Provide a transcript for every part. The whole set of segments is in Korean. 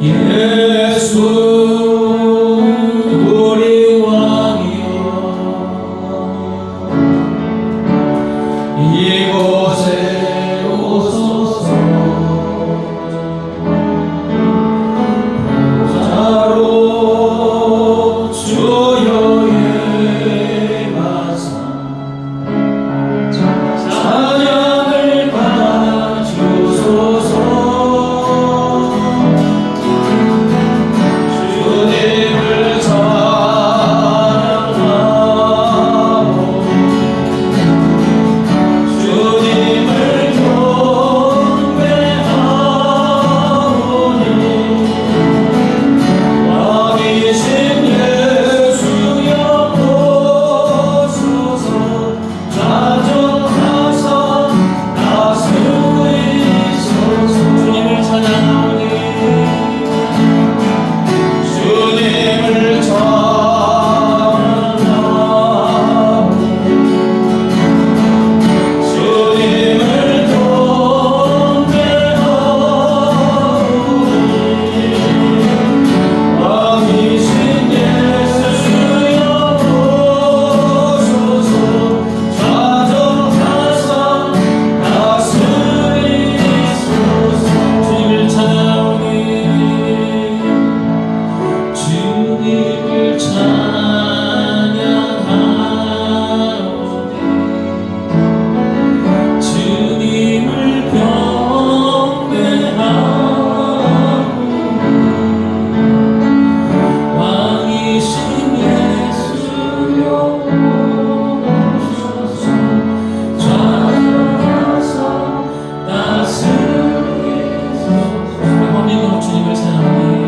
예수 우리 왕이여 이곳에 오소서 보좌로 주여 예마사 찬양을 받아주소서 주님을 찬양하오 주님을 경배하오니 왕이신 예수여 오소서 좌정하사 다스리소서 주님을 찬양하오니 주님을 찬양하오 주님을 경배하오니 왕이신 예수여 오소서 좌정하사 다스리소서 주님을 찬양하오니 주님을 찬양하오니 주님을 경배하오니 왕이신 예수여 오소서 좌정하사 다스리소서 왕님으로 주님을 찬양하오니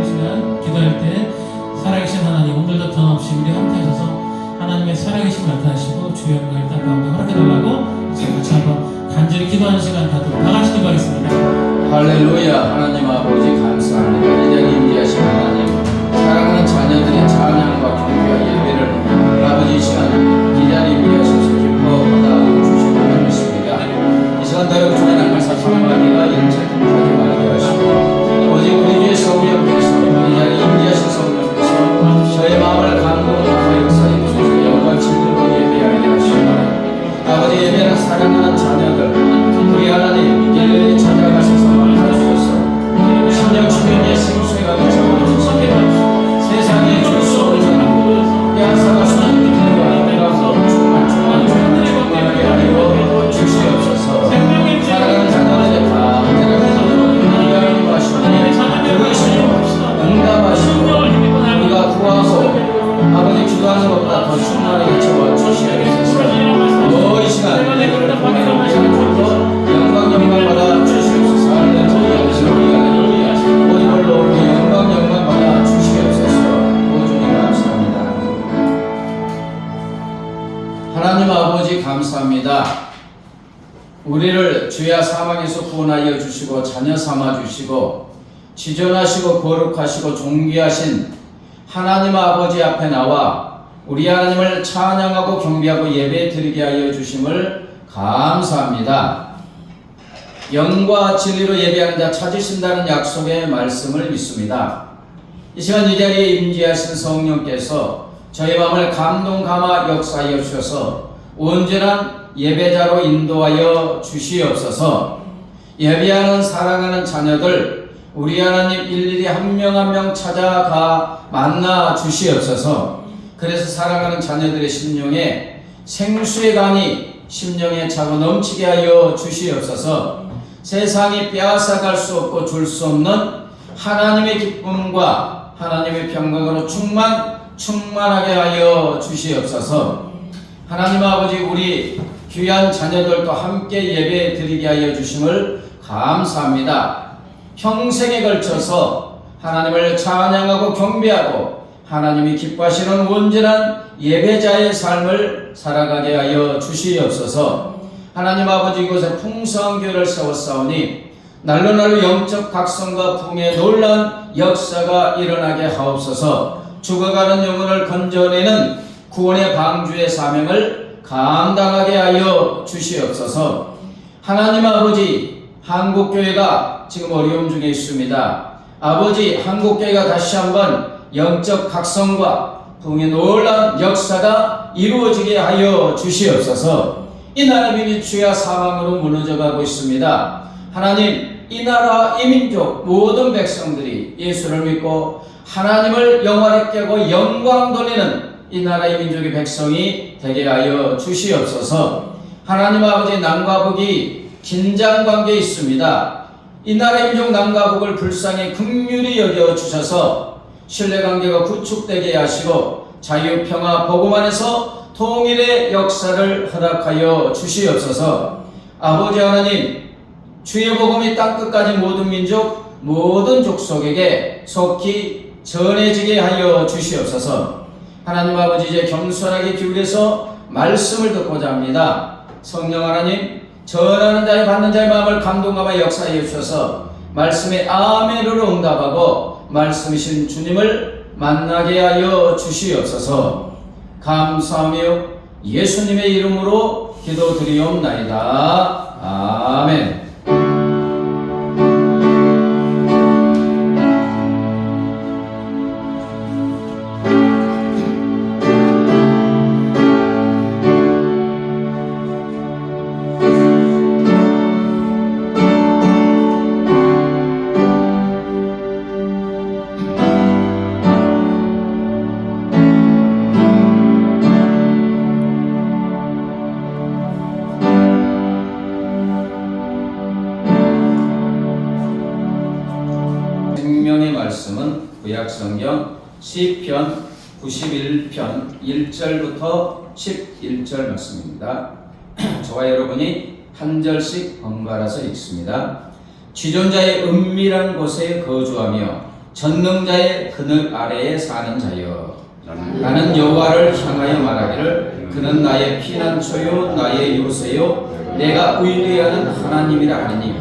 이 시간 기도할 때 살아계신 하나님 오늘도 변함없이 우리 함께 하셔서 하나님의 살아계신 나타나시고 주의 영광을 땅 가운데 허락해달라고 이제 같이 한번 간절히 기도하는 시간 갖도록 다 같이 기도하겠습니다. 할렐루야. 하나님 아버지 감사합니다. 이 자리에 임재하신 하나님, 사랑하는 자녀들의 찬양과 경배와 예배를 아버지 이 시간 이 자리에 임재하셔서 기뻐 받아주시고 감사합니다. 이 시간 더러 주의 나팔 사랑하기가 일체 하지 말게 하시고 오직 우리 주의 성령께서 이 자리에 임재하신 성령께서 저의 마음을 감동하여 역사해 주시고 영광 진리로 예배하게 하시고 아버지 예배는 사랑하는 자녀들 우리 하나님 일일이 찾아가셔서 만나주셔서 신령 주변의 생수에 가득 채워주시고 세상에 줄 수 없는 양사가 수는 믿음과 영광으로 충만하게 하여 주시옵소서. 사랑하는 자녀들의 간절한 기도를 인도하시니 들으시고 응답하시고 우리가 구하고 아버지 기도하는 것보다 더 충만하게 채워주시옵소서. 이 시간 영광 받아 주시옵소서. 할렐루야 오늘로 우리 영광 받아 주시옵소서. 오 주님 감사합니다. 하나님 아버지 감사합니다. 우리를 죄와 사망에서 구원하여 주시고 자녀 삼아 주시고 지존하시고 거룩하시고 존귀하신 하나님 아버지 앞에 나와 우리 하나님을 찬양하고 경배하고 예배 드리게 하여 주심을 감사합니다. 영과 진리로 예배하는 자 찾으신다는 약속의 말씀을 믿습니다. 이 시간 이 자리에 임재하신 성령께서 저희 마음을 감동 감화 역사하여 주셔서 온전한 예배자로 인도하여 주시옵소서. 예배하는 사랑하는 자녀들 우리 하나님 일일이 한 명 한 명 찾아가 만나 주시옵소서. 그래서 사랑하는 자녀들의 심령에 생수의 강이 심령에 차고 넘치게 하여 주시옵소서. 세상이 빼앗아갈 수 없고 줄 수 없는 하나님의 기쁨과 하나님의 평강으로 충만하게 하여 주시옵소서. 하나님 아버지 우리 귀한 자녀들과 함께 예배 드리게 하여 주심을 감사합니다. 평생에 걸쳐서 하나님을 찬양하고 경배하고 하나님이 기뻐하시는 온전한 예배자의 삶을 살아가게 하여 주시옵소서. 하나님 아버지, 이곳에 풍성한 교회를 세웠사오니 날로 날로 영적 각성과 부흥의 놀라운 역사가 일어나게 하옵소서. 죽어가는 영혼을 건져내는 구원의 방주의 사명을 감당하게 하여 주시옵소서. 하나님 아버지, 한국교회가 지금 어려움 중에 있습니다. 아버지, 한국교회가 다시 한번 영적 각성과 부흥의 놀라운 역사가 이루어지게 하여 주시옵소서. 이 나라 민이 주야 사망으로 무너져가고 있습니다. 하나님, 이 나라 이 민족 모든 백성들이 예수를 믿고 하나님을 영화롭게 하고 영광 돌리는 이 나라 이 민족의 백성이 되게 하여 주시옵소서. 하나님 아버지, 남과 북이 긴장관계에 있습니다. 이 나라 민족 남과 북을 불쌍히 긍휼히 여겨 주셔서 신뢰관계가 구축되게 하시고 자유, 평화, 복음 안에서 통일의 역사를 허락하여 주시옵소서. 아버지 하나님, 주의 복음이 땅끝까지 모든 민족, 모든 족속에게 속히 전해지게 하여 주시옵소서. 하나님 아버지, 이제 겸손하게 기울여서 말씀을 듣고자 합니다. 성령 하나님, 전하는 자의 받는 자의 마음을 감동하며 역사해 주셔서 말씀에 아멘으로 응답하고 말씀이신 주님을 만나게 하여 주시옵소서. 감사하며 예수님의 이름으로 기도드리옵나이다. 아멘. 생명의 말씀은 구약성경 시편 91편 1절부터 11절 말씀입니다. 저와 여러분이 한 절씩 번갈아서 읽습니다. 지존자의 은밀한 곳에 거주하며 전능자의 그늘 아래에 사는 자여, 나는 여호와를 향하여 말하기를 그는 나의 피난처요 나의 요새요 내가 의뢰하는 하나님이라 하니,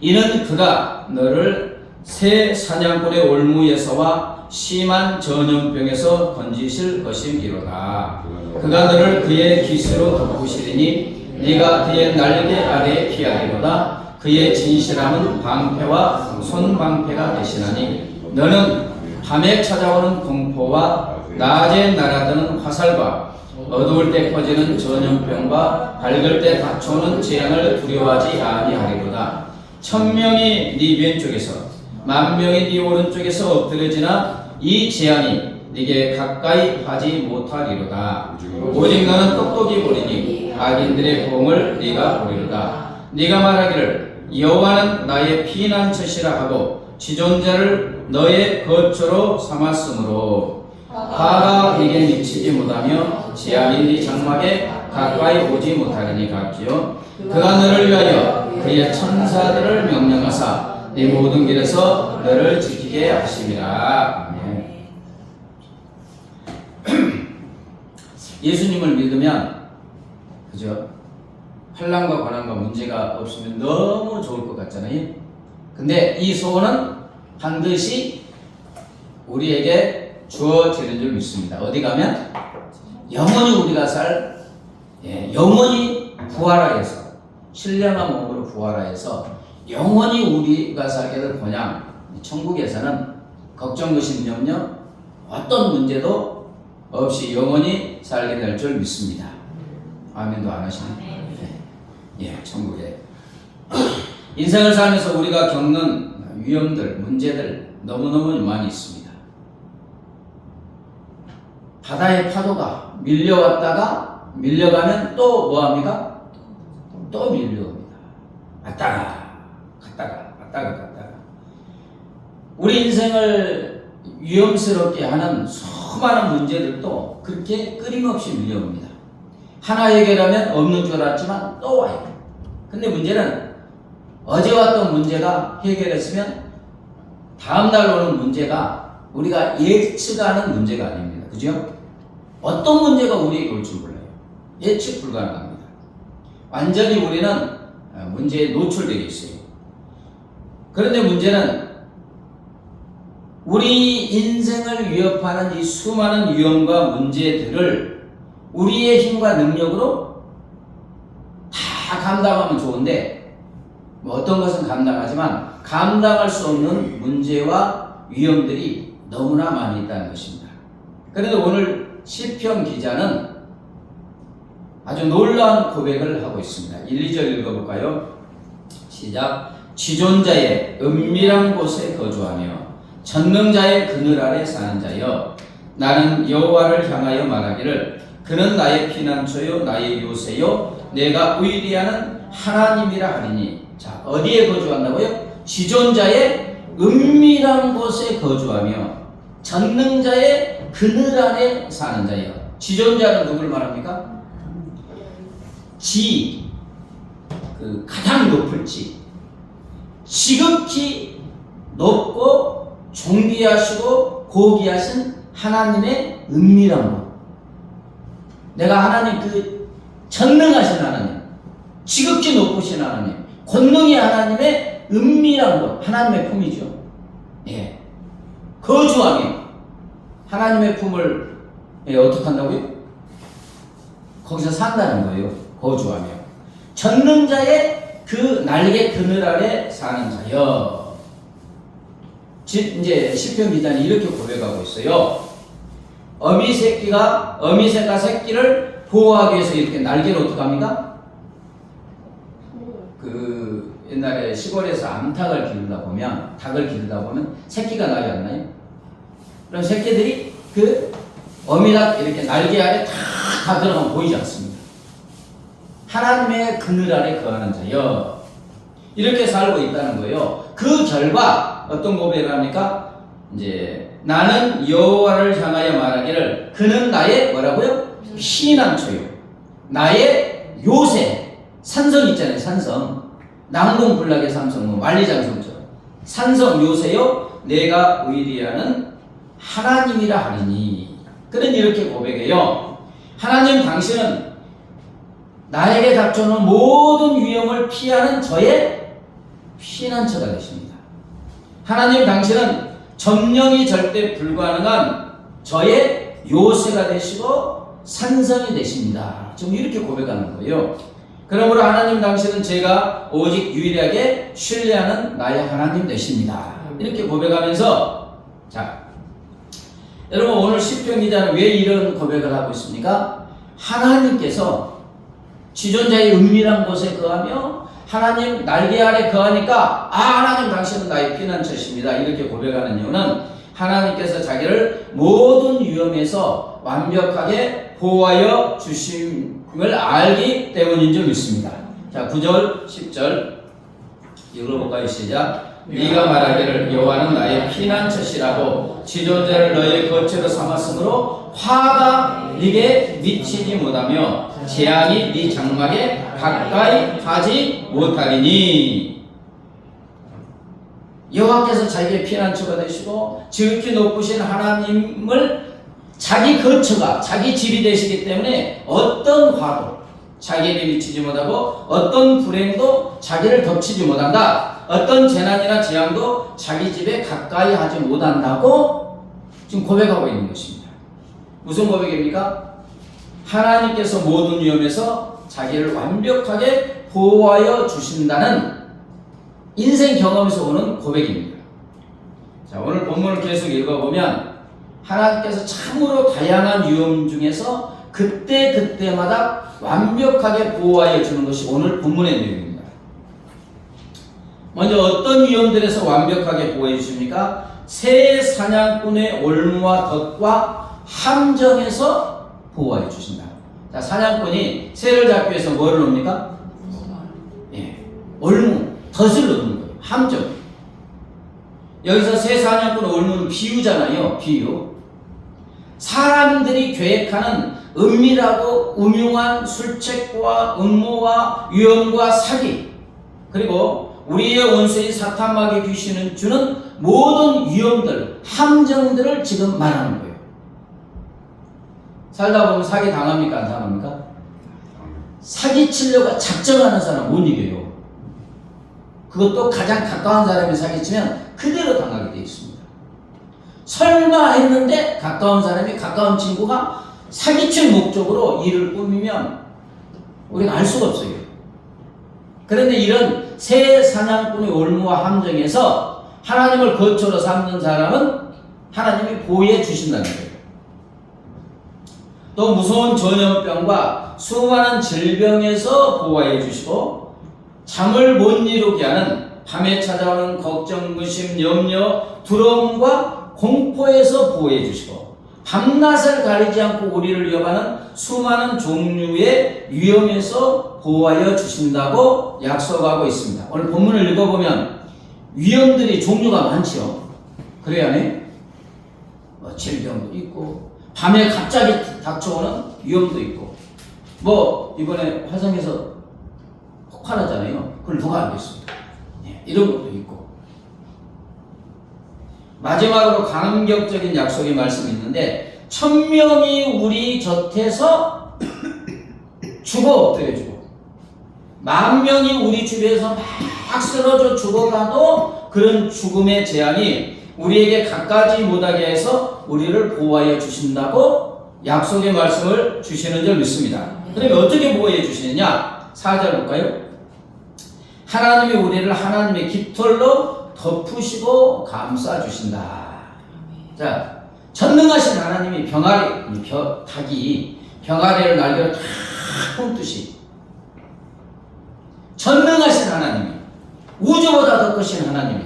이는 그가 너를 새 사냥꾼의 올무에서와 심한 전염병에서 건지실 것임이로다. 그가 너를 그의 깃으로 덮으시리니 네가 그의 날개 아래에 피하리로다. 그의 진실함은 방패와 손방패가 되시나니, 너는 밤에 찾아오는 공포와 낮에 날아드는 화살과 어두울 때 퍼지는 전염병과 밝을 때 닥쳐오는 재앙을 두려워하지 아니하리로다. 1000명이 네 왼쪽에서 10,000명이 네 오른쪽에서 엎드려지나 이 재앙이 네게 가까이 하지 못하리로다. 오직 너는 똑똑히 보리니 악인들의 공을 네가 보리로다. 네가 말하기를 여호와는 나의 피난처시라 하고 지존자를 너의 거처로 삼았으므로 화가 네게 미치지 못하며 재앙이 네 장막에 가까이 오지 못하리니 같지요. 그가 너를 위하여 그의 천사들을 명령하사 네 모든 길에서 너를 지키게 하심이라. 아멘. 예수님을 믿으면, 그죠? 환난과 고난과 문제가 없으면 너무 좋을 것 같잖아요. 근데 이 소원은 반드시 우리에게 주어지는 줄 믿습니다. 어디 가면 영원히 우리가 살, 영원히 부활하여서, 신령한 몸으로 부활하여서 영원히 우리가 살게 될 본향, 천국에서는 걱정, 의심, 염려, 어떤 문제도 없이 영원히 살게 될 줄 믿습니다. 아멘도 안 하시나요? 네. 천국에. 인생을 살면서 우리가 겪는 위험들, 문제들 너무너무 많이 있습니다. 바다의 파도가 밀려왔다가 밀려가면 또 뭐합니까? 또 밀려옵니다. 왔다가 갔다가. 우리 인생을 위험스럽게 하는 수많은 문제들도 그렇게 끊임없이 밀려옵니다. 하나 해결하면 없는 줄 알았지만 또 와요. 근데 문제는 어제 왔던 문제가 해결했으면 다음날 오는 문제가 우리가 예측하는 문제가 아닙니다. 그죠? 어떤 문제가 우리에게 올 줄 몰라요. 예측 불가능합니다. 완전히 우리는 문제에 노출되어 있어요. 그런데 문제는 우리 인생을 위협하는 이 수많은 위험과 문제들을 우리의 힘과 능력으로 다 감당하면 좋은데, 뭐 어떤 것은 감당하지만 감당할 수 없는 문제와 위험들이 너무나 많이 있다는 것입니다. 그런데 오늘 시편 기자는 아주 놀라운 고백을 하고 있습니다. 1, 2절 읽어볼까요? 시작. 지존자의 은밀한 곳에 거주하며 전능자의 그늘 아래 사는 자여, 나는 여호와를 향하여 말하기를 그는 나의 피난처요 나의 요새요 내가 의리하는 하나님이라 하리니. 자, 어디에 거주한다고요? 지존자의 은밀한 곳에 거주하며 전능자의 그늘 아래 사는 자여. 지존자는 누구를 말합니까? 가장 높을 지극히 높고 존귀하시고 고귀하신 하나님의 은밀한 곳. 내가 하나님, 전능하신 하나님, 지극히 높으신 하나님, 권능의 하나님의 은밀한 곳, 하나님의 품이죠. 예. 거주하며 하나님의 품을 어떻게 한다고요? 거기서 산다는 거예요. 거주하며 전능자의 그 날개 그늘 아래 사는 자여. 이제 시편 기자는 이렇게 고백하고 있어요. 어미새가 새끼를 보호하기 위해서 이렇게 날개를 어떻게 합니까? 옛날에 시골에서 암탉을 기르다 보면, 닭을 기르다 보면 새끼가 나지 않나요? 그럼 새끼들이 어미닭 이렇게 날개 아래 다 들어가면 보이지 않습니다. 하나님의 그늘 아래 거하는 자여. 이렇게 살고 있다는 거예요. 그 결과 어떤 고백을 합니까? 이제 나는 여호와를 향하여 말하기를 그는 나의 뭐라고요? 피난처요. 나의 요새. 산성 있잖아요. 산성. 난공불락의 산성, 만리장성처럼. 산성 요새요. 내가 의리하는 하나님이라 하리니. 그는 이렇게 고백해요. 하나님 당신은 나에게 닥쳐오는 모든 위험을 피하는 저의 피난처가 되십니다. 하나님 당신은 점령이 절대 불가능한 저의 요새가 되시고 산성이 되십니다. 지금 이렇게 고백하는 거예요. 그러므로 하나님 당신은 제가 오직 유일하게 신뢰하는 나의 하나님 되십니다. 이렇게 고백하면서, 자, 여러분 오늘 시편 기자는 왜 이런 고백을 하고 있습니까? 하나님께서 지존자의 은밀한 곳에 거하며 하나님 날개 아래 거하니까 하나님 당신은 나의 피난처십니다. 이렇게 고백하는 이유는 하나님께서 자기를 모든 위험에서 완벽하게 보호하여 주심을 알기 때문인 줄 믿습니다. 자, 9절 10절 읽어볼까요? 시작. 네가 말하기를 여호와는 나의 피난처시라고 지존자를 너의 거처로 삼았으므로 화가 네게 미치지 못하며 재앙이 네 장막에 가까이 하지 못하리니. 여호와께서 자기의 피난처가 되시고 지극히 높으신 하나님을 자기 거처가, 자기 집이 되시기 때문에 어떤 화도 자기에게 미치지 못하고 어떤 불행도 자기를 덮치지 못한다. 어떤 재난이나 재앙도 자기 집에 가까이 하지 못한다고 지금 고백하고 있는 것입니다. 무슨 고백입니까? 하나님께서 모든 위험에서 자기를 완벽하게 보호하여 주신다는 인생 경험에서 오는 고백입니다. 자, 오늘 본문을 계속 읽어보면 하나님께서 참으로 다양한 위험 중에서 그때마다 완벽하게 보호하여 주는 것이 오늘 본문의 내용입니다. 먼저 어떤 위험들에서 완벽하게 보호해 주십니까? 새 사냥꾼의 올무와 덫과 함정에서 보호해 주신다. 자, 사냥꾼이 새를 잡기 위해서 뭐를 놓습니까? 예, 올무, 덫을 놓는 거예요. 함정. 여기서 새 사냥꾼의 올무는 비유잖아요. 비유. 사람들이 계획하는 은밀하고 음흉한 술책과 음모와 위험과 사기, 그리고 우리의 원수인 사탄 마귀 귀신은 주는 모든 위험들, 함정들을 지금 말하는 거예요. 살다 보면 사기 당합니까? 안 당합니까? 사기치려고 작정하는 사람 못 이겨요. 그것도 가장 가까운 사람이 사기치면 그대로 당하게 되어 있습니다. 설마 했는데 가까운 사람이, 가까운 친구가 사기칠 목적으로 일을 꾸미면 우리가 알 수가 없어요. 그런데 이런 새 사냥꾼의 올무와 함정에서 하나님을 거처로 삼는 사람은 하나님이 보호해 주신다는 거예요. 또 무서운 전염병과 수많은 질병에서 보호해 주시고, 잠을 못 이루게 하는 밤에 찾아오는 걱정, 의심, 염려, 두려움과 공포에서 보호해 주시고, 밤낮을 가리지 않고 우리를 위협하는 수많은 종류의 위험에서 보호하여 주신다고 약속하고 있습니다. 오늘 본문을 읽어보면 위험들이 종류가 많죠. 그래야 해? 질병도 있고, 밤에 갑자기 닥쳐오는 위험도 있고, 이번에 화성에서 폭발하잖아요. 그걸 누가 알겠습니까? 이런 것도 있고. 마지막으로 감격적인 약속의 말씀이 있는데, 1000명이 우리 곁에서 죽어 엎드려지고 10,000명이 우리 주변에서 막 쓰러져 죽어가도 그런 죽음의 재앙이 우리에게 가까지 못하게 해서 우리를 보호하여 주신다고 약속의 말씀을 주시는 줄 믿습니다. 그러면 어떻게 보호해 주시느냐? 4절 볼까요? 하나님이 우리를 하나님의 깃털로 덮으시고 감싸 주신다. 자, 전능하신 하나님이 닭이 병아리를 날개로 탁 뿜듯이 전능하신 하나님이, 우주보다 더 크신 하나님이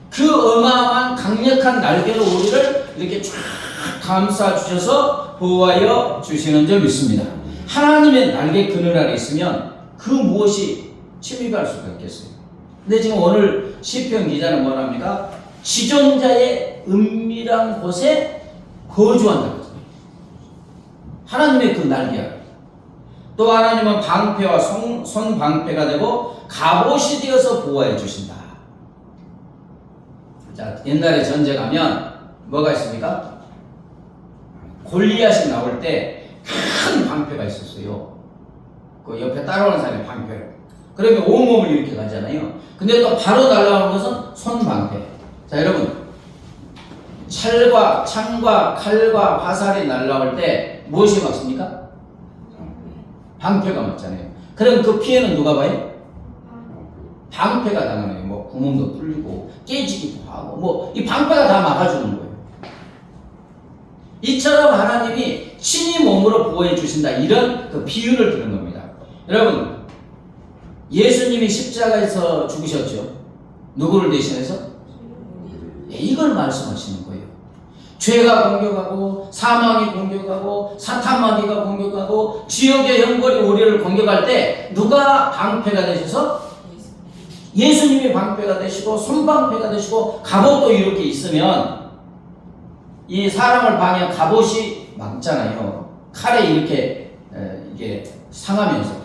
그 어마어마한 강력한 날개로 우리를 이렇게 쫙 감싸 주셔서 보호하여 주시는 줄 믿습니다. 하나님의 날개 그늘 아래 있으면 그 무엇이 침입할 수가 있겠어요? 근데 지금 오늘 시편 기자는 뭐랍니까? 지존자의 은밀한 곳에 거주한다고. 하나님의 그 날개 아래. 또 하나님은 방패와 손방패가 되고 갑옷이 되어서 보호해 주신다. 자, 옛날에 전쟁하면 뭐가 있습니까? 골리앗이 나올 때 큰 방패가 있었어요. 그 옆에 따라오는 사람이 방패로. 그러면 온몸을 이렇게 가잖아요. 근데 또 바로 날아오는 것은 손방패. 자, 여러분, 창과 칼과 화살이 날아올 때 무엇이 막습니까? 방패가 맞잖아요. 그럼 그 피해는 누가 봐요? 방패가 당하네요. 구멍도 뚫리고 깨지기도 하고 이 방패가 다 막아주는 거예요. 이처럼 하나님이 친히 몸으로 보호해 주신다, 이런 그 비유를 드는 겁니다. 여러분, 예수님이 십자가에서 죽으셨죠. 누구를 대신해서? 이걸 말씀하시는 거예요. 죄가 공격하고, 사망이 공격하고, 사탄 마귀가 공격하고, 지옥의 형벌이 우리를 공격할 때 누가 방패가 되셔서? 예수님이 방패가 되시고, 손방패가 되시고, 갑옷도 이렇게 있으면 이 사람을 방해한 갑옷이 막잖아요. 칼에 이렇게 이게 상하면서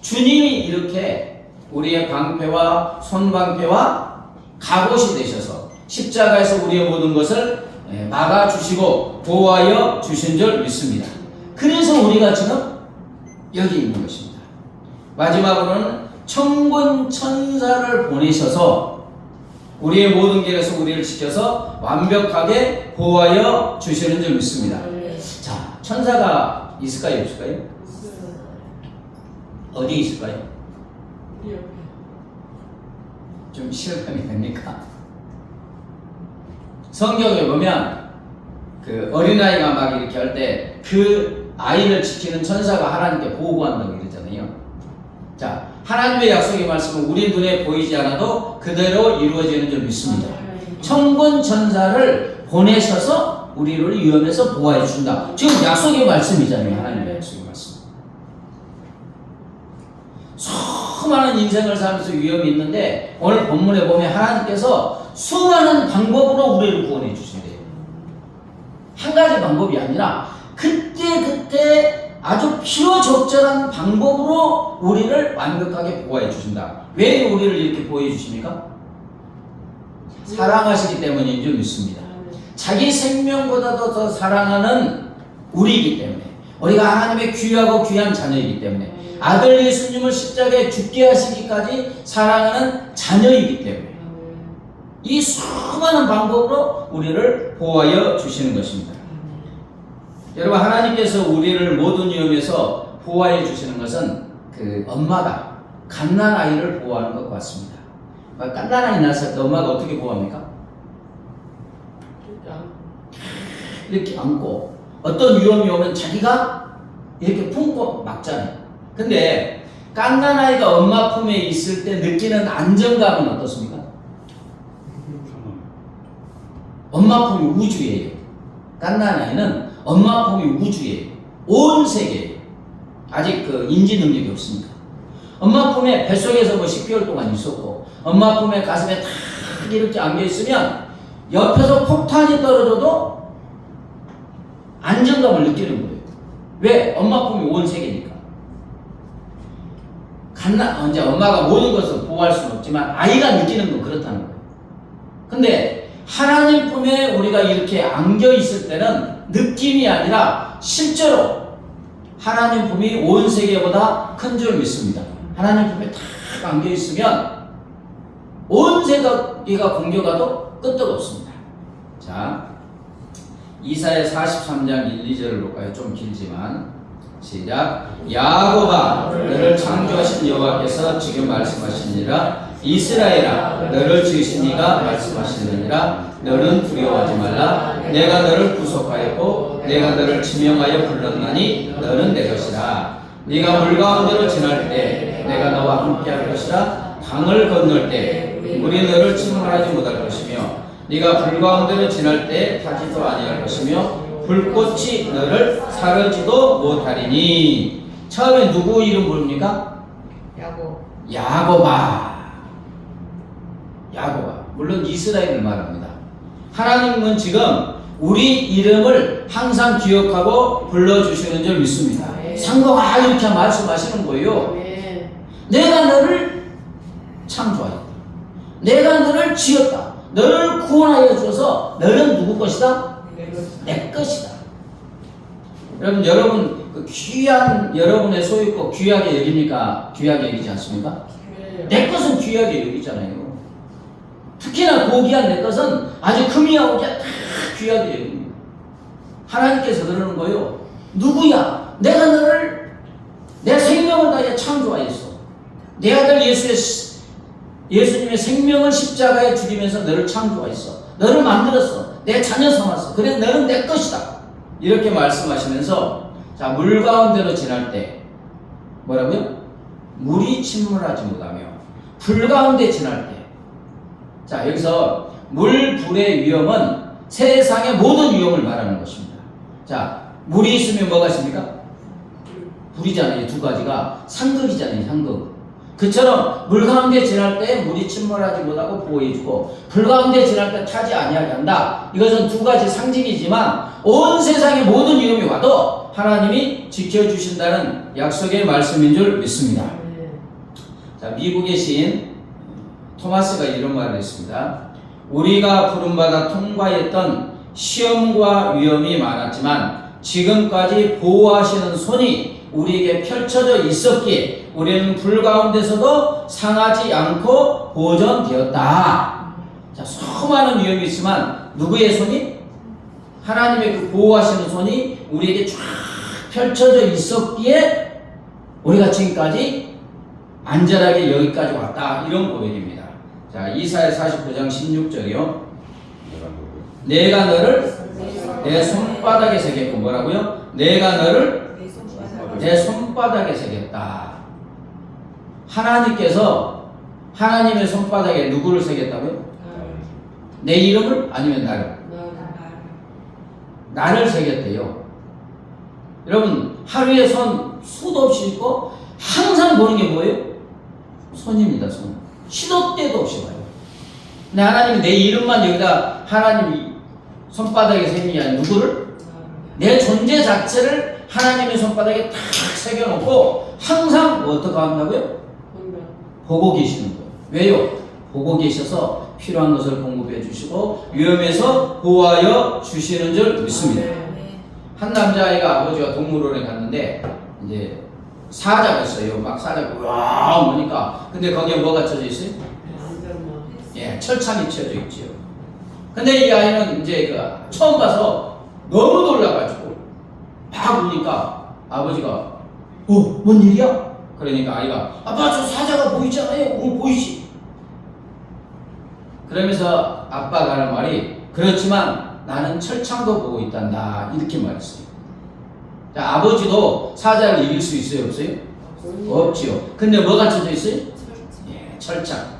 주님이 이렇게 우리의 방패와 손방패와 갑옷이 되셔서 십자가에서 우리의 모든 것을 막아주시고 보호하여 주신 줄 믿습니다. 그래서 우리가 지금 여기 있는 것입니다. 마지막으로는 천군 천사를 보내셔서 우리의 모든 길에서 우리를 지켜서 완벽하게 보호하여 주시는 줄 믿습니다. 자, 천사가 있을까요? 없을까요? 어디 있을까요? 좀 실감이 됩니까? 성경에 보면 그 어린아이가 막 이렇게 할 때 그 아이를 지키는 천사가 하나님께 보고한다고 그러잖아요. 자, 하나님의 약속의 말씀은 우리 눈에 보이지 않아도 그대로 이루어지는 줄 믿습니다. 천군 천사를 보내셔서 우리를 위험에서 보호해 준다. 지금 약속의 말씀이잖아요. 하나님의 약속의 말씀. 수많은 인생을 살면서 위험이 있는데 오늘 본문에 보면 하나님께서 수많은 방법으로 우리를 구원해 주신대요. 한 가지 방법이 아니라 그때 아주 필요적절한 방법으로 우리를 완벽하게 보호해 주신다. 왜 우리를 이렇게 보호해 주십니까? 사랑하시기 때문인 줄 믿습니다. 자기 생명보다도 더 사랑하는 우리이기 때문에, 우리가 하나님의 귀하고 귀한 자녀이기 때문에, 아들 예수님을 십자가에 죽게 하시기까지 사랑하는 자녀이기 때문에 이 수많은 방법으로 우리를 보호하여 주시는 것입니다. 여러분, 하나님께서 우리를 모든 위험에서 보호해 주시는 것은 그 엄마가 갓난아이를 보호하는 것 같습니다. 갓난아이 낳았을 때 엄마가 어떻게 보호합니까? 이렇게 안고, 어떤 위험이 오면 자기가 이렇게 품고 막잖아요. 근데 갓난아이가 엄마 품에 있을 때 느끼는 안정감은 어떻습니까? 엄마 품이 우주예요. 갓난아이는 엄마 품이 우주예요. 온 세계예요. 아직 그 인지 능력이 없으니까. 엄마 품에 뱃속에서 뭐 10개월 동안 있었고, 엄마 품에 가슴에 탁 이렇게 안겨있으면 옆에서 폭탄이 떨어져도 안정감을 느끼는 거예요. 왜? 엄마 품이 온 세계니까. 이제 엄마가 모든 것을 보호할 수는 없지만 아이가 느끼는 건 그렇다는 거예요. 근데 하나님 품에 우리가 이렇게 안겨 있을 때는 느낌이 아니라 실제로 하나님 품이 온 세계보다 큰 줄 믿습니다. 하나님 품에 탁 안겨 있으면 온 세계가 공격하도 끄떡 없습니다. 자, 이사야 43장 1, 2절을 볼까요? 좀 길지만 시작. 야곱아, 너를 창조하신 여호와께서 지금 말씀하시니라. 이스라엘아, 너를 지으신 이가 말씀하시느니라. 너는 두려워하지 말라. 내가 너를 구속하였고 내가 너를 지명하여 불렀나니 너는 내 것이라. 네가 물 가운데로 지날 때 내가 너와 함께할 것이라. 강을 건널 때 물이 너를 침몰하지 못할 것이며 네가 불 가운데로 지날 때 타지도 아니할 것이며 불꽃이 너를 사르지도 못하리니. 처음에 누구 이름 부릅니까? 야곱아. 물론 이스라엘을 말합니다. 하나님은 지금 우리 이름을 항상 기억하고 불러주시는 줄 믿습니다. 상도가 이렇게 말씀하시는 거예요. 내가 너를 창조하였다. 내가 너를 지었다. 너를 구원하여 줘서 너는 누구 것이다? 내 것이다. 여러분 그 귀한 여러분의 소유권 귀하게 여깁니까? 귀하게 여기지 않습니까? 내 것은 귀하게 여기잖아요. 특히나 고귀한 내 것은 아주 금이하고 다 귀하게 여깁니다. 하나님께서 그러는 거예요. 누구야? 내가 너를 내 생명을 다해 창조하였어. 내 아들 예수님의 생명을 십자가에 죽이면서 너를 창조하였어. 너를 만들었어. 내 자녀 삼았어. 그래 너는 내 것이다. 이렇게 말씀하시면서 자, 물 가운데로 지날 때 뭐라고요? 물이 침몰하지 못하며 불 가운데 지날 때. 자, 여기서 물, 불의 위험은 세상의 모든 위험을 말하는 것입니다. 자, 물이 있으면 뭐가 있습니까? 불이잖아요. 두 가지가 상극이잖아요. 상극. 그처럼 물 가운데 지날 때 물이 침몰하지 못하고 보호해주고 불 가운데 지날 때 타지 아니하게 한다. 이것은 두 가지 상징이지만 온 세상의 모든 위험이 와도 하나님이 지켜주신다는 약속의 말씀인 줄 믿습니다. 자, 미국의 시인 토마스가 이런 말을 했습니다. 우리가 부름받아 통과했던 시험과 위험이 많았지만 지금까지 보호하시는 손이 우리에게 펼쳐져 있었기에 우리는 불 가운데서도 상하지 않고 보존되었다. 자, 수많은 위험이 있지만 누구의 손이? 하나님의 그 보호하시는 손이 우리에게 쫙 펼쳐져 있었기에 우리가 지금까지 안전하게 여기까지 왔다. 이런 고백입니다. 자, 이사야 49장 16절이요. 내가 너를 내 손바닥에 새겼고 뭐라고요? 내가 너를 내 손바닥에 새겼다. 하나님께서 하나님의 손바닥에 누구를 새겼다고요? 내 이름을? 아니면 나를? 나를 새겼대요. 여러분, 하루에 손 수도 없이 있고 항상 보는 게 뭐예요? 손입니다. 손. 시도 때도 없이 봐요. 근데 하나님이 내 이름만 여기다 하나님이 손바닥에 새긴 게 아니라 누구를? 내 존재 자체를 하나님의 손바닥에 탁 새겨놓고 항상 뭐 어떻게 한다고요? 보고 계시는 거예요. 왜요? 보고 계셔서 필요한 것을 공급해 주시고 위험에서 보호하여 주시는 줄 믿습니다. 한 남자아이가 아버지가 동물원에 갔는데 이제 사자가 있어요. 막 사자가 와 오니까 근데 거기에 뭐가 쳐져 있어요? 예, 철창이 쳐져 있죠. 근데 이 아이는 이제 그 처음 봐서 너무 놀라가지고 막 우니까 아버지가 뭔 일이야? 그러니까 아이가 아빠 저 사자가 보이잖아요. 보이지? 그러면서 아빠가 하는 말이 그렇지만 나는 철창도 보고 있단다 이렇게 말했어요. 자, 아버지도 사자를 이길 수 있어요? 없어요? 없지요. 근데 뭐가 쳐져 있어요? 예, 철창.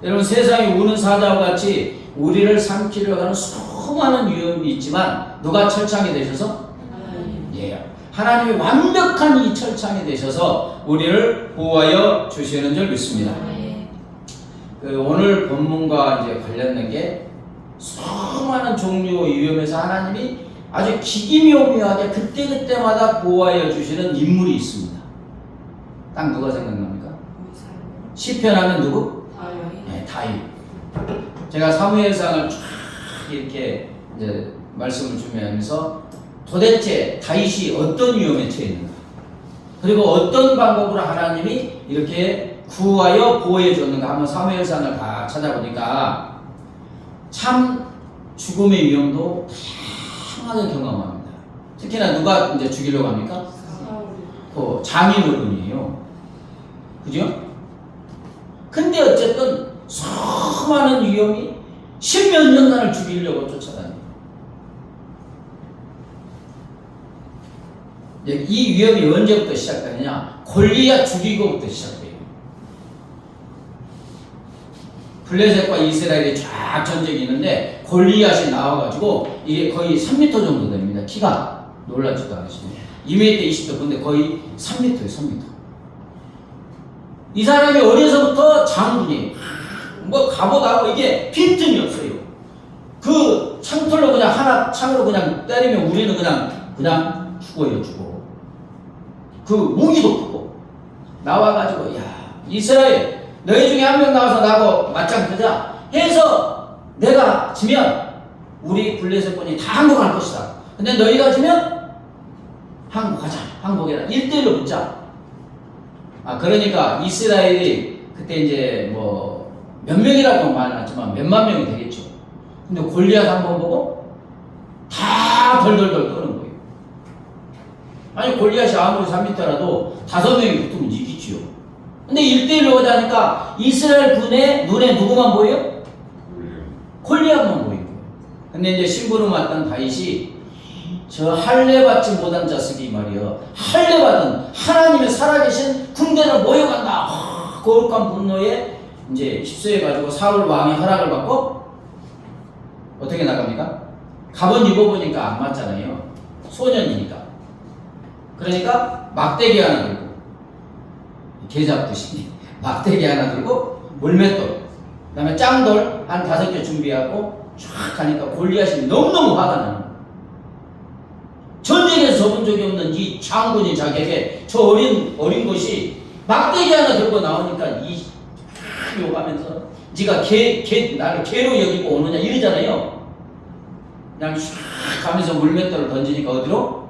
여러분 세상에 우는 사자와 같이 우리를 삼키려고 하는 수많은 위험이 있지만 누가 철창이 되셔서? 예, 하나님이 완벽한 이 철창이 되셔서 우리를 보호하여 주시는 줄 믿습니다. 오늘 본문과 이제 관련된 게 수많은 종류의 위험에서 하나님이 아주 기기묘묘하게 그때그때마다 보호하여 주시는 인물이 있습니다. 딱 누가 생각납니까? 시편 하면 누구? 네, 다윗. 제가 사무엘상을 쫙 이렇게 이제 말씀을 준비하면서 도대체 다윗이 어떤 위험에 처해 있는가? 그리고 어떤 방법으로 하나님이 이렇게 구하여 보호해 줬는가 한번 사무엘상을 다 찾아보니까 참 죽음의 위험도 다양하게 경험합니다. 특히나 누가 이제 죽이려고 합니까? 그 장인어른이에요. 그죠? 근데 어쨌든 수많은 위험이 십몇 년간을 죽이려고 쫓아다녀요. 이 위험이 언제부터 시작되느냐? 골리앗 죽이고부터 시작돼요. 블레셋과 이스라엘이 쫙 전쟁이 있는데 골리앗이 나와가지고 이게 거의 3m 정도 됩니다. 키가 놀라지도 않으시네요. 2m 20도 근데 거의 3m예요. 3m. 이 사람이 어려서부터 장군이에요. 뭐 갑옷하고 이게 빈틈이 없어요. 그 창틀로 그냥 하나 창으로 그냥 때리면 우리는 그냥 죽어요. 죽어. 그 무기도 크고 나와가지고 야 이스라엘 너희 중에 한 명 나와서 나하고 맞짱 뜨자 해서 내가 지면 우리 블레셋군이 다 항복할 것이다. 근데 너희가 지면 항복하자. 항복해라. 1대1로 붙자. 그러니까 이스라엘이 그때 이제 뭐 몇 명이라고 말은 하지만 몇만 명이 되겠죠. 근데 골리앗 한번 보고 다 덜덜덜 끄는 거예요. 아니 골리앗이 아무리 3m라도 5명이 붙으면 이기지요. 근데 1대1로 하자니까 이스라엘 군의 눈에 누구만 보여요? 골리앗만 보이고. 근데 이제 심부름 왔던 다윗이 저 할례받지 못한 자식이 말이요. 할례받은 하나님의 살아계신 군대를 모여간다. 거룩한 분노에 이제 휩싸여가지고 사울 왕이 허락을 받고 어떻게 나갑니까? 갑옷 입어보니까 안 맞잖아요. 소년이니까. 그러니까 막대기 하나 들고 계잡듯이 막대기 하나 들고 물맷돌 그 다음에 짱돌 한 5개 준비하고 쫙 가니까 골리앗이 너무너무 화가 나는 거예요. 전쟁에서 접은 적이 없는 이 장군이 자기에게 저 어린 것이 막대기 하나 들고 나오니까 이 욕하면서 네가 나를 개로 여기고 오느냐 이러잖아요. 그냥 슉 가면서 물맷돌을 던지니까 어디로?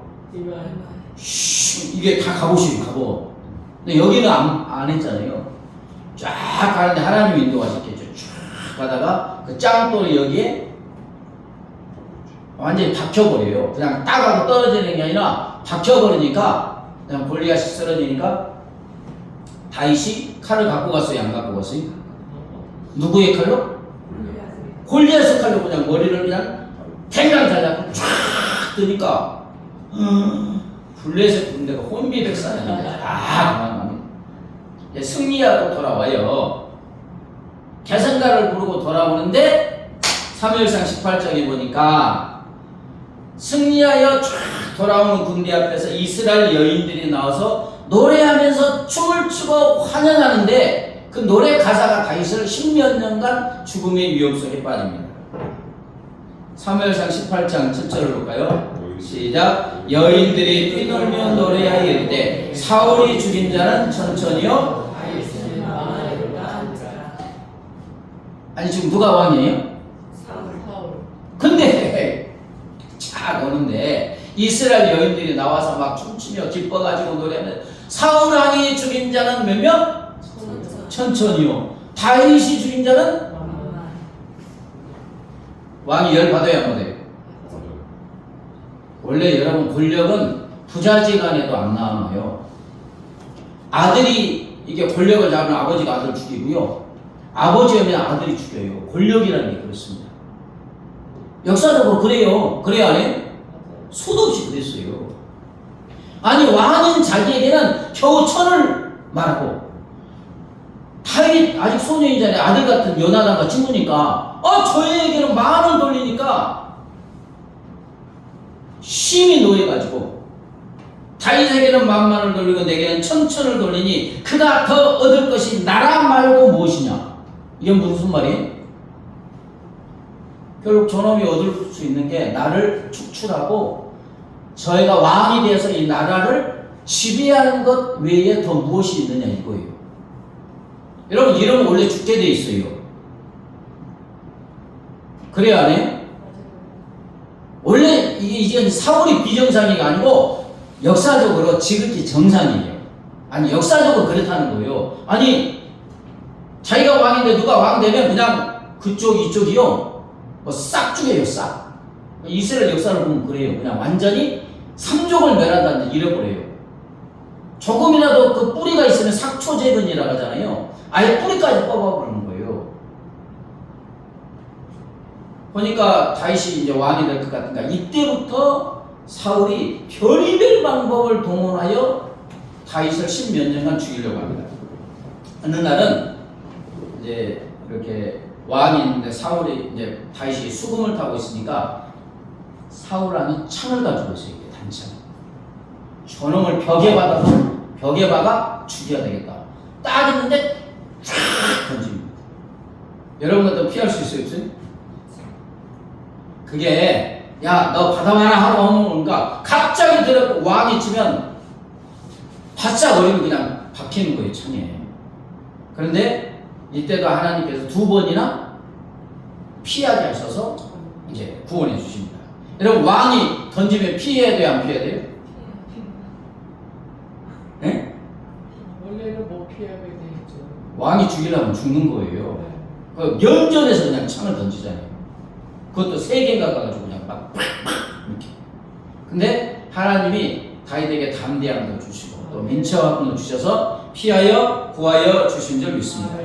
이게 다 갑옷이에요. 갑옷. 근데 여기는 안 했잖아요. 쫙 가는데 하나님이 인도하셨겠죠. 쫙 가다가 그 짱돌이 여기에 완전히 박혀버려요. 그냥 따가고 떨어지는 게 아니라 박혀버리니까 그냥 골리앗이 쓰러지니까 다윗이 칼을 갖고 갔어요? 안 갖고 갔어요? 누구의 칼로? 골리앗의 칼로 그냥 머리를 그냥 탱랑 잘 잡고 쫙 뜨니까 블레셋 군대가 혼비백산했는데 도망갑니다. 승리하고 돌아와요. 개선가를 부르고 돌아오는데 사무엘상 18장에 보니까 승리하여 쫙 돌아오는 군대 앞에서 이스라엘 여인들이 나와서 노래하면서 춤을 추고 환영하는데 그 노래 가사가 다윗을 10몇 년간 죽음의 위험 속에 빠집니다. 사무엘상 18장 7절을 볼까요? 시작. 여인들이 뛰놀며 노래하여 이르되 사울이 죽인 자는 천천히요. 아니 지금 누가 왕이에요? 근데 자 보는데 이스라엘 여인들이 나와서 막 춤추며 기뻐가지고 노래하면 사울 왕이 죽인 자는 몇 명? 천천히요. 다윗이 죽인 자는? 왕이 열 받아야 안 받아요? 원래 여러분 권력은 부자지간에도 안 남아요. 아들이 이게 권력을 잡으면 아버지가 아들 죽이고요. 아버지면 아들이 죽여요. 권력이라는 게 그렇습니다. 역사적으로 그래요. 그래야 안 해요? 수도 없이 그랬어요. 아니 왕은 자기에게는 겨우 천을 말하고 다윗 아직 소년이잖아요. 아들 같은 요나단과 친구니까 저에게는 만을 돌리니까 심히 노해가지고 다윗에게는 만만을 돌리고 내게는 천천을 돌리니 그가 더 얻을 것이 나라 말고 무엇이냐. 이게 무슨 말이에요? 결국 저놈이 얻을 수 있는 게 나를 축출하고 저희가 왕이 되어서 이 나라를 지배하는 것 외에 더 무엇이 있느냐 이거예요. 여러분 이러면 원래 죽게 돼 있어요. 그래야 안 해요? 원래 이게 사울이 비정상이 아니고 역사적으로 지극히 정상이에요. 아니 역사적으로 그렇다는 거예요. 아니 자기가 왕인데 누가 왕 되면 그냥 그쪽 이쪽이요 싹 죽여요. 싹. 이스라엘 역사를 보면 그래요. 그냥 완전히 삼족을 멸한다는 데 잃어버려요. 조금이라도 그 뿌리가 있으면 sak초재근이라고 하잖아요. 아예 뿌리까지 뽑아버리는 거예요. 보니까 다윗이 이제 왕이 될 것 같으니까 이때부터 사울이 별의별 방법을 동원하여 다윗을 10몇 년간 죽이려고 합니다. 어느 날은 이제 이렇게 왕이 있는데 사울이 이제 다윗이 수금을 타고 있으니까 사울 왕이 창을 가지고 있어요. 이게 단창. 저놈을 벽에 박아 죽여야 되겠다. 딱 있는데 쫙 던집니다. 여러분 같은 피할 수 있어요, 없어요? 그게 야 너 받아와라 하러 오는가 갑자기 들어고 왕이 치면 바짝 어리면 그냥 박히는 거예요, 창에. 그런데 이때도 하나님께서 2번이나 피하게 하셔서 이제 구원해 주십니다. 여러분 왕이 던지면 피해야 돼요, 안 피해야 돼요? 네? 원래는 못 피하게 돼 있죠. 왕이 죽이려면 죽는 거예요. 그 면전에서 그냥 창을 던지잖아요. 그것도 3개인가 가가지고 그냥 막 이렇게. 근데 하나님이 다윗에게 담대함도 주시고 또 민처함도 주셔서 피하여 구하여 주신 줄 믿습니다.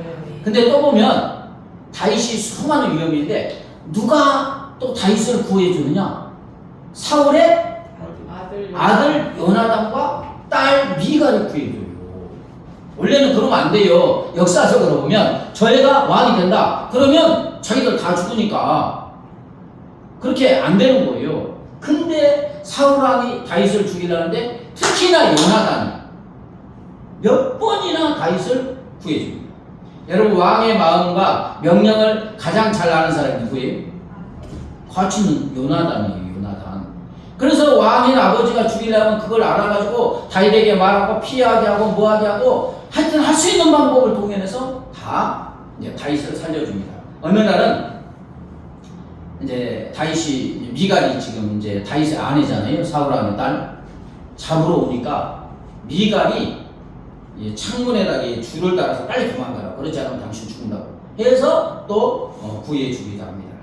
근데 또 보면 다윗이 수많은 위험인데 누가 또 다윗을 구해 주느냐? 사울의 아들 요나단과 딸 미갈이 구해 줘요. 원래는 그러면 안 돼요. 역사적으로 보면 저희가 왕이 된다. 그러면 자기들 다 죽으니까 그렇게 안 되는 거예요. 근데 사울 왕이 다윗을 죽이려는데 특히나 요나단이 몇 번이나 다윗을 구해줍니다. 여러분 왕의 마음과 명령을 가장 잘 아는 사람이 누구예요? 과치는 요나단이에요. 요나단. 그래서 왕인 아버지가 죽이려면 그걸 알아가지고 다윗에게 말하고 피하게 하고 뭐하게 하고 하여튼 할 수 있는 방법을 동원해서 다 이제 다윗을 살려줍니다. 어느 날은 이제 다윗이 미갈이 지금 이제 다윗의 아내잖아요. 사울 왕의 딸 잡으러 오니까 미갈이 창문에다가 줄을 달아서 빨리 도망가라. 그렇지 않으면 당신 죽는다고 해서 또 구해주기도 합니다.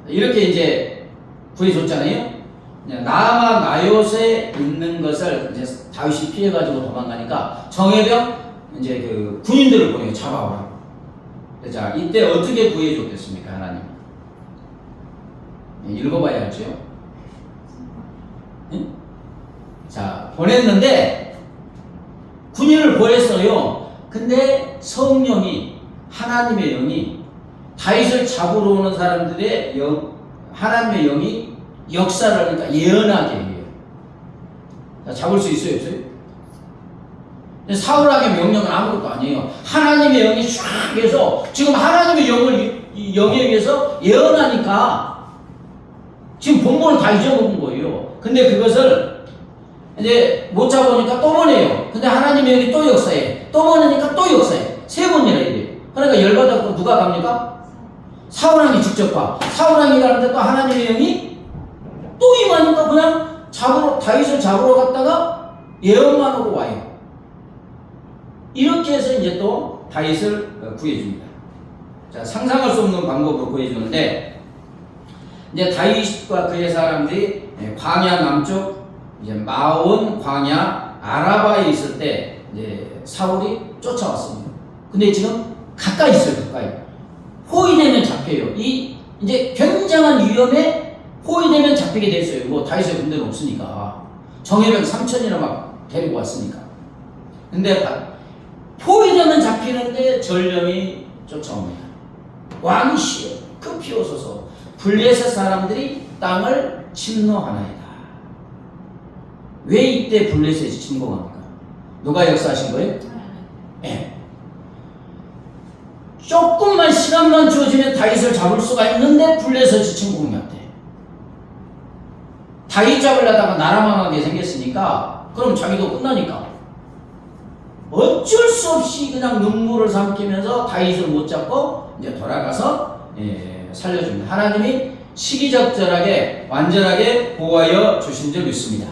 이렇게 이제 구해줬잖아요. 나아만 나요새 있는 것을 이제 다윗이 피해가지고 도망가니까 정예병 이제 그 군인들을 보내요. 잡아오라고. 자, 이때 어떻게 구해줬겠습니까, 하나님? 읽어봐야 알죠. 응? 자, 보냈는데 군인을 보냈어요. 근데 성령이 하나님의 영이 다윗을 잡으러 오는 사람들의 하나님의 영이 역사를 하니까 예언하게 해요. 자, 잡을 수 있어요, 없어요? 근데 사울 왕의 명령은 아무것도 아니에요. 하나님의 영이 쫙 해서 지금 하나님의 영을 영에 의해서 예언하니까 지금 본문을 다 잊어먹은 거예요. 근데 그것을 이제 못 잡으니까 또 보내요. 근데 하나님이 여기 또 역사해. 또 보내니까 또 역사해. 세 번이나 이래요. 그러니까 열받아서 누가 갑니까? 사울왕이 직접 가. 사울왕이 가는데 또 하나님의 영이 또 임하니까 그냥 다윗을 잡으러 갔다가 예언만 오고 와요. 이렇게 해서 이제 또 다윗을 구해줍니다. 자, 상상할 수 없는 방법으로 구해주는데, 이제 다윗과 그의 사람들이 광야 남쪽 이제 마온 광야 아라바에 있을 때 이제 사울이 쫓아왔습니다. 근데 지금 가까이 있어요, 가까이. 포위되면 잡혀요. 이제 굉장한 위험에 포위되면 잡히게 됐어요. 뭐 다윗의 군대는 없으니까. 정예병 3,000이나 막 데리고 왔으니까. 근데 포위되면 잡히는데 전령이 쫓아옵니다. 왕이 시여 급히 오소서 블레셋 사람들이 땅을 침노하나이다. 왜 이때 블레셋이 침공합니까? 누가 역사하신 거예요? 네. 조금만 시간만 주어지면 다윗을 잡을 수가 있는데 블레셋이 침공이었대. 다윗 잡으려다가 나라 망하게 생겼으니까 그럼 자기도 끝나니까 어쩔 수 없이 그냥 눈물을 삼키면서 다윗을 못 잡고 이제 돌아가서 살려줍니다. 하나님이 시기적절하게 완전하게 보호하여 주신 줄 믿습니다.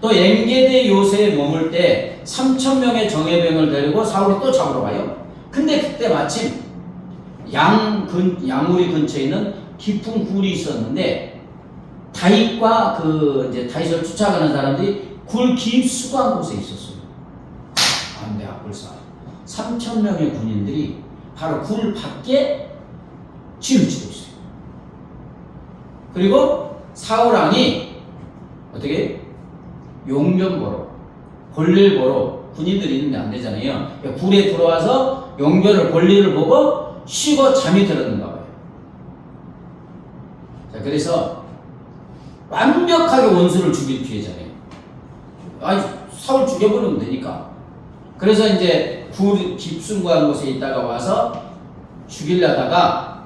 또 엔게디 요새에 머물 때 3,000명의 정예병을 데리고 사울이 또 잡으러 가요. 근데 그때 마침 양우리 근처에 있는 깊은 굴이 있었는데 다윗과 이제 다윗을 쫓아가는 사람들이 굴 깊숙한 곳에 있었어요. 안돼 악불사 3,000명의 군인들이 바로 굴 밖에 쥐를 치고 있어요. 그리고 사울왕이 어떻게 용변 보러 볼일 보러 군인들이 있는데 안 되잖아요. 굴에 들어와서 용변을 볼일을 보고 쉬고 잠이 들었는가 봐요. 자, 그래서 완벽하게 원수를 죽일 기회잖아요. 아니 사울 죽여버리면 되니까. 그래서 이제 굴 깊숙한 곳에 있다가 와서 죽이려다가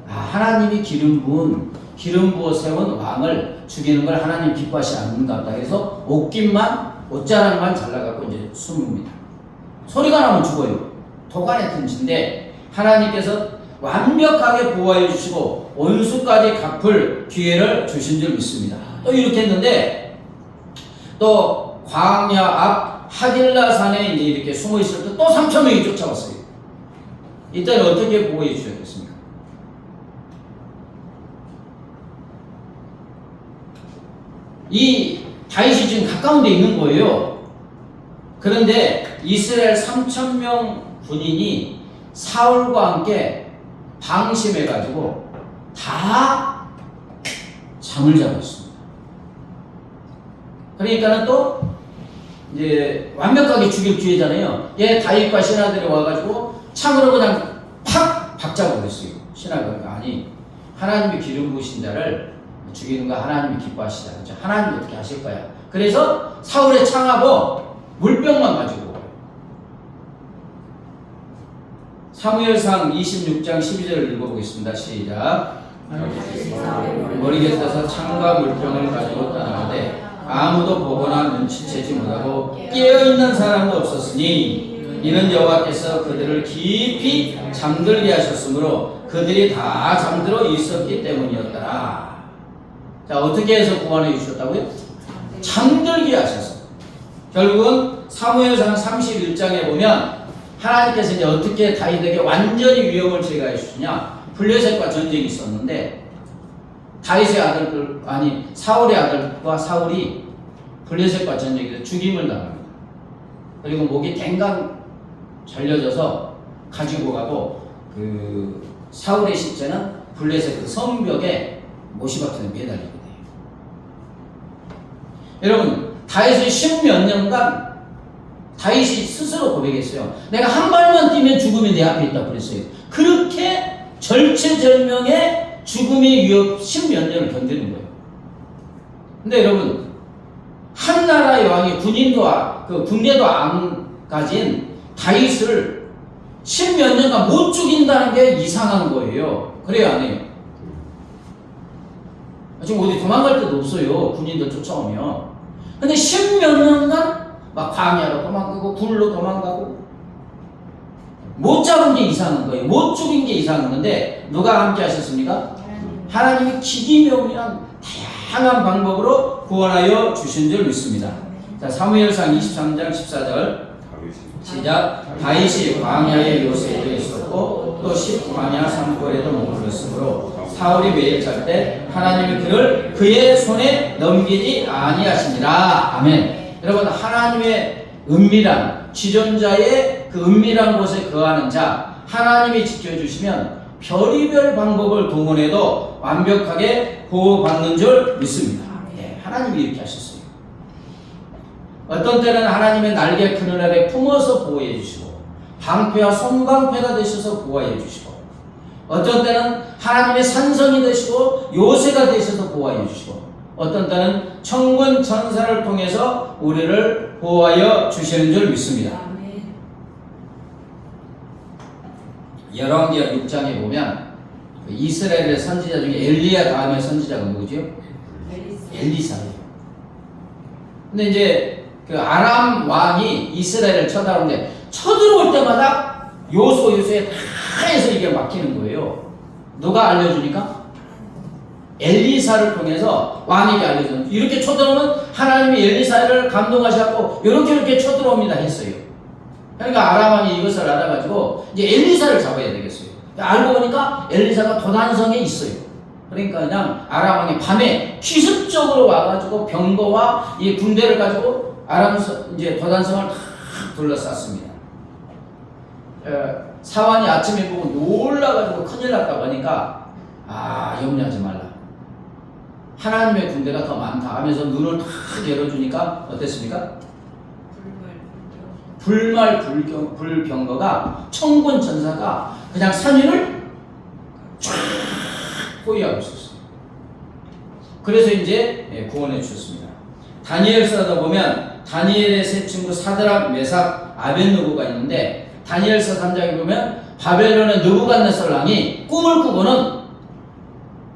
하나님이 기름 부어 세운 왕을 죽이는 걸 하나님 기뻐하지 않는가 보다. 그래서 옷자락만 잘라갖고 이제 숨습니다. 소리가 나면 죽어요. 도간에 튼진데 하나님께서 완벽하게 보호해 주시고 원수까지 갚을 기회를 주신 줄 믿습니다. 또 이렇게 했는데 또 광야 앞 하길라 산에 이제 이렇게 숨어 있을 때 또 3,000명이 쫓아왔어요. 이때는 어떻게 보호해 주셨겠습니까? 이 다윗이 지금 가까운 데 있는 거예요. 그런데 이스라엘 3,000명 군인이 사울과 함께 방심해가지고 다 잠을 자고 있습니다. 그러니까는 또 이제 완벽하게 죽일 기회잖아요. 다윗과 신하들이 와가지고 창으로 그냥 팍 박자버렸어요. 신하가 아니 하나님이 기름 부으신 자를 죽이는 거 하나님이 기뻐하시다. 그렇죠? 하나님이 어떻게 하실 거야. 그래서 사울의 창하고 물병만 가지고 사무엘상 26장 12절을 읽어보겠습니다. 시작. 머리에 떠서 창과 물병을 가지고 떠나가되 아무도 보거나 눈치채지 못하고 깨어있는 사람도 없었으니 이는 여호와께서 그들을 깊이 잠들게 하셨으므로 그들이 다 잠들어 있었기 때문이었더라. 자, 어떻게 해서 구원해 주셨다고요? 잠들게 하셔서. 결국은 사무엘상 31장에 보면 하나님께서 이제 어떻게 다윗에게 완전히 위험을 제거해 주시냐. 블레셋과 전쟁이 있었는데 사울의 아들과 사울이 블레셋과 전쟁에서 죽임을 당합니다. 그리고 목이 댕강 잘려져서 가지고 가고 사울의 시체는 블레셋 그 성벽에 못이 박혀서 매달리게 돼요. 여러분 다윗은 10몇 년간 다윗이 스스로 고백했어요. 내가 한 발만 뛰면 죽음이 내 앞에 있다고 그랬어요. 그렇게 절체절명의 죽음의 위협 10몇 년을 견디는 거예요. 근데 여러분 한 나라의 왕이 군대도 안 가진 다윗을 10몇 년간 못 죽인다는 게 이상한 거예요. 그래요 안 해요? 지금 어디 도망갈 데도 없어요. 군인들 쫓아오면. 근데 십몇 년간 막 광야로 도망가고 굴로 도망가고 못 잡은 게 이상한 거예요. 못 죽인 게 이상한 건데 누가 함께 하셨습니까? 하나님이 기기묘미한 다양한 방법으로 구원하여 주신 줄 믿습니다. 자, 사무엘상 23장 14절 시작. 다윗이 광야의 요새에 있었고 또 광야 산골에도 머물렀으므로 사울이 매일 잘 때 하나님이 그를 그의 손에 넘기지 아니하시니라. 아멘. 여러분, 하나님의 은밀한 지존자의 그 은밀한 곳에 거하는 자 하나님이 지켜주시면 별의별 방법을 동원해도 완벽하게 보호받는 줄 믿습니다. 네, 하나님이 이렇게 하셨어요. 어떤 때는 하나님의 날개 그늘 아래 품어서 보호해 주시고 방패와 손방패가 되셔서 보호해 주시고 어떤 때는 하나님의 산성이 되시고 요새가 되셔서 보호해 주시고 어떤 때는 천군 천사를 통해서 우리를 보호하여 주시는 줄 믿습니다. 열왕기하 6장에 보면 이스라엘의 선지자 중에 엘리야 다음에 선지자가 누구죠? 엘리사예요. 근데 이제 그 아람 왕이 이스라엘을 쳐다보는데 쳐들어올 때마다 요소에 다 해서 이게 막히는 거예요. 누가 알려주니까? 엘리사를 통해서 왕에게 알려주는. 이렇게 쳐들어오면 하나님이 엘리사를 감동하셔서 이렇게 쳐들어옵니다 했어요. 그러니까 아람 왕이 이것을 알아가지고 이제 엘리사를 잡아야 되겠어요. 알고 보니까 엘리사가 도단성에 있어요. 그러니까 그냥 아람 왕이 밤에 기습적으로 와가지고 병거와 이 군대를 가지고 이제 도단성을 다 둘러쌌습니다. 사환이 아침에 보고 놀라가지고 큰일 났다고 하니까 염려하지 말라. 하나님의 군대가 더 많다 하면서 눈을 탁 열어주니까 어땠습니까? 불병거가 천군 천사가 그냥 산 위를 쫙 포위하고 있었어요. 그래서 이제 구원해 주셨습니다. 다니엘서다 보면 다니엘의 세 친구 사드락, 메삭, 아벳느고가 있는데 다니엘서 3장에 보면 바벨론의 느부갓네살 왕이 꿈을 꾸고는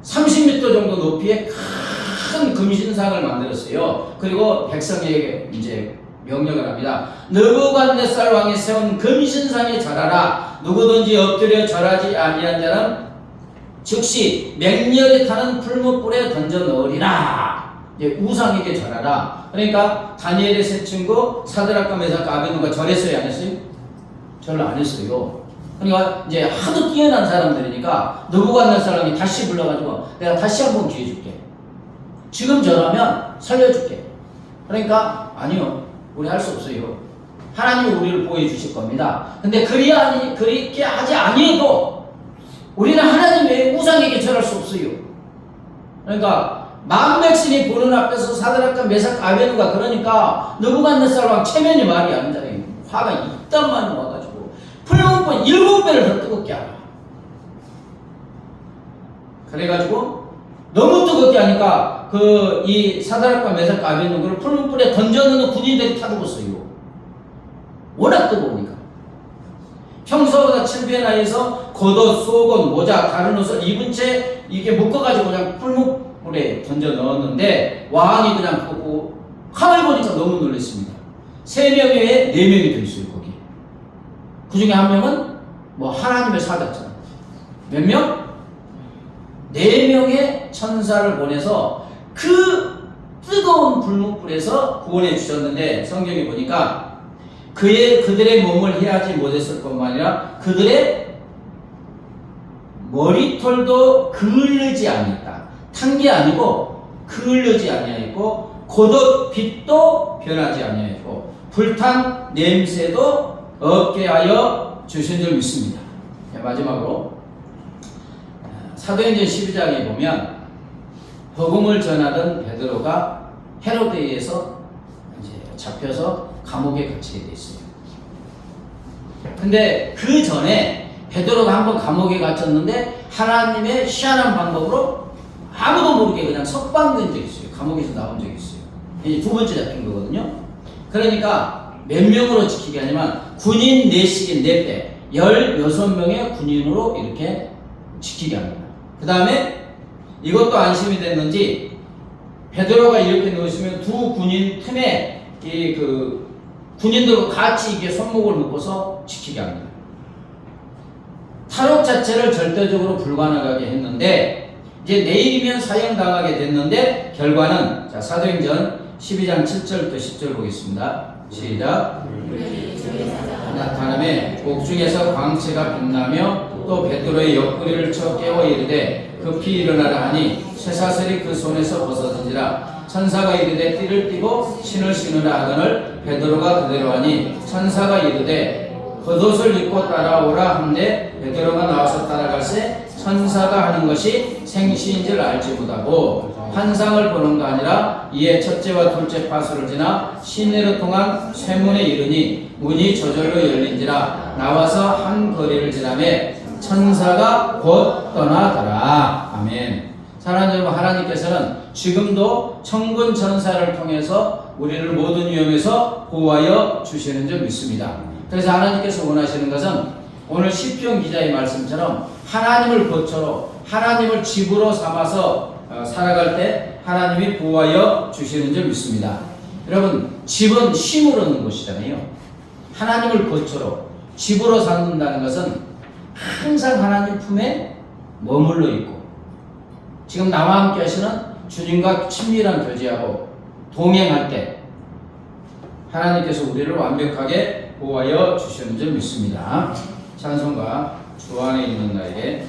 30m 정도 높이의 큰 금신상을 만들었어요. 그리고 백성에게 이제 명령을 합니다. 느부갓네살 왕이 세운 금신상에 절하라. 누구든지 엎드려 절하지 아니한 자는 즉시 맹렬히 타는 풀무불에 던져 넣으리라. 우상에게 절하라. 그러니까 다니엘의 세 친구 사드락과 메삭과 아벳느고가 절했어요, 안 했어요? 절을 안 했어요. 그러니까 이제 하도 뛰어난 사람들이니까 느부갓네살 왕이 다시 불러가지고 내가 다시 한번 기회 줄게. 지금 절하면 살려줄게. 그러니까 아니요, 우리 할 수 없어요. 하나님이 우리를 보호해 주실 겁니다. 근데 그렇게 하지 아니해도 우리는 하나님 외에 우상에게 절할 수 없어요. 그러니까 만 백성이 보는 앞에서 사드락과 메삭 아벳느고가 그러니까 느부갓네살 왕 체면이 말이 안 되잖아요. 화가 이딴만 와가지고 풀무불 7배를 더 뜨겁게 하라. 그래가지고 너무 뜨겁게 하니까 이 사드락과 메삭 아벳느고를 풀무불에 던져놓는 군인들이 타 죽었어요. 워낙 뜨거우니까. 평소보다 7배 나이에서 겉옷, 속옷, 모자, 다른 옷을 입은 채 이게 묶어가지고 그냥 풀무불에 던져 넣었는데 왕이 그냥 보고 가만히 보니까 너무 놀랐습니다. 3명 외에 4명이 더 있어요, 거기. 그 중에 한 명은 뭐 하나님의 사자잖아. 몇 명? 4명의 천사를 보내서 그 뜨거운 불목불에서 구원해 주셨는데 성경에 보니까 그들의 몸을 해하지 못했을 뿐만 아니라 그들의 머리털도 그을르지 아니했다. 탄 게 아니고 그을르지 아니하였고 겉옷 빛도 변하지 아니하였고 불탄 냄새도 없게 하여 주신 줄 믿습니다. 마지막으로 사도행전 12장에 보면 복음을 전하던 베드로가 헤로데에서 이제 잡혀서 감옥에 갇히게 돼 있어요. 근데 그 전에 베드로가 한번 감옥에 갇혔는데 하나님의 희한한 방법으로 아무도 모르게 그냥 석방된 적이 있어요. 감옥에서 나온 적이 있어요. 이제 2번째 잡힌 거거든요. 그러니까 몇 명으로 지키게 하냐면 군인 4씩인 4배 16명의 군인으로 이렇게 지키게 합니다. 그 다음에 이것도 안심이 됐는지 베드로가 이렇게 누웠으면 두 군인 틈에 그 군인들과 같이 이게 손목을 묶어서 지키게 합니다. 탈옥 자체를 절대적으로 불가능하게 했는데 이제 내일이면 사형당하게 됐는데 결과는 자 사도행전 12장 7절부터 10절 보겠습니다. 시작. 나타남에 옥중에서 광채가 빛나며 또 베드로의 옆구리를 쳐 깨워 이르되 급히 일어나라 하니 쇠사슬이 그 손에서 벗어지니라. 천사가 이르되 띠를 띠고 신을 신으라 하거늘 베드로가 그대로 하니 천사가 이르되 겉옷을 입고 따라오라 한데 베드로가 나와서 따라갈새 천사가 하는 것이 생시인 줄 알지 못하고 환상을 보는 거 아니라 이에 첫째와 둘째 파수를 지나 시내로 통한 쇠문에 이르니 문이 저절로 열린지라. 나와서 한 거리를 지나매 천사가 곧 떠나더라. 아멘. 사랑하는 여러분, 하나님께서는 지금도 천군 천사를 통해서 우리를 모든 위험에서 보호하여 주시는 줄 믿습니다. 그래서 하나님께서 원하시는 것은 오늘 시편 기자의 말씀처럼 하나님을 거처로 하나님을 집으로 삼아서 살아갈 때 하나님이 보호하여 주시는 줄 믿습니다. 여러분, 집은 쉼을 얻는 곳이잖아요. 하나님을 거처로 집으로 삼는다는 것은 항상 하나님 품에 머물러 있고 지금 나와 함께 하시는 주님과 친밀한 교제하고 동행할 때 하나님께서 우리를 완벽하게 보호하여 주시는 줄 믿습니다. 찬송가 주 안에 있는 나에게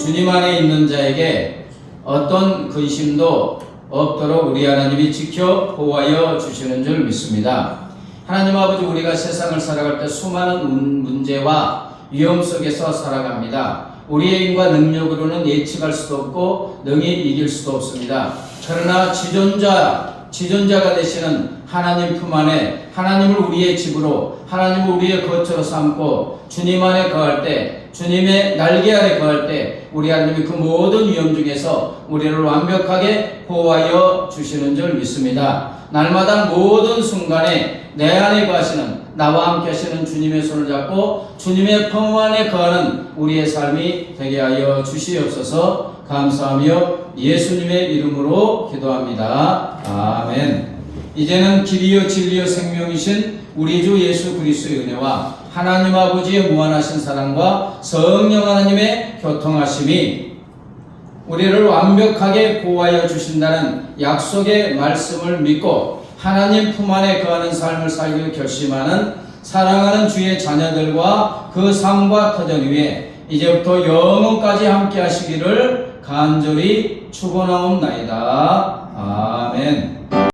주님 안에 있는 자에게 어떤 근심도 없도록 우리 하나님이 지켜 보호하여 주시는 줄 믿습니다. 하나님 아버지, 우리가 세상을 살아갈 때 수많은 문제와 위험 속에서 살아갑니다. 우리의 힘과 능력으로는 예측할 수도 없고 능히 이길 수도 없습니다. 그러나 지존자가 되시는 하나님 품 안에, 하나님을 우리의 집으로, 하나님을 우리의 거처로 삼고 주님 안에 거할 때, 주님의 날개 아래 거할 때 우리 하나님이 그 모든 위험 중에서 우리를 완벽하게 보호하여 주시는 줄 믿습니다. 날마다 모든 순간에 내 안에 거하시는, 나와 함께 하시는 주님의 손을 잡고 주님의 품 안에 거하는 우리의 삶이 되게 하여 주시옵소서. 감사하며 예수님의 이름으로 기도합니다. 아멘. 이제는 길이요 진리요 생명이신 우리 주 예수 그리스도의 은혜와 하나님 아버지의 무한하신 사랑과 성령 하나님의 교통하심이 우리를 완벽하게 보호하여 주신다는 약속의 말씀을 믿고 하나님 품 안에 거하는 삶을 살기로 결심하는 사랑하는 주의 자녀들과 그 삶과 터전 위에 이제부터 영원까지 함께 하시기를 간절히 축원하옵나이다. 아멘.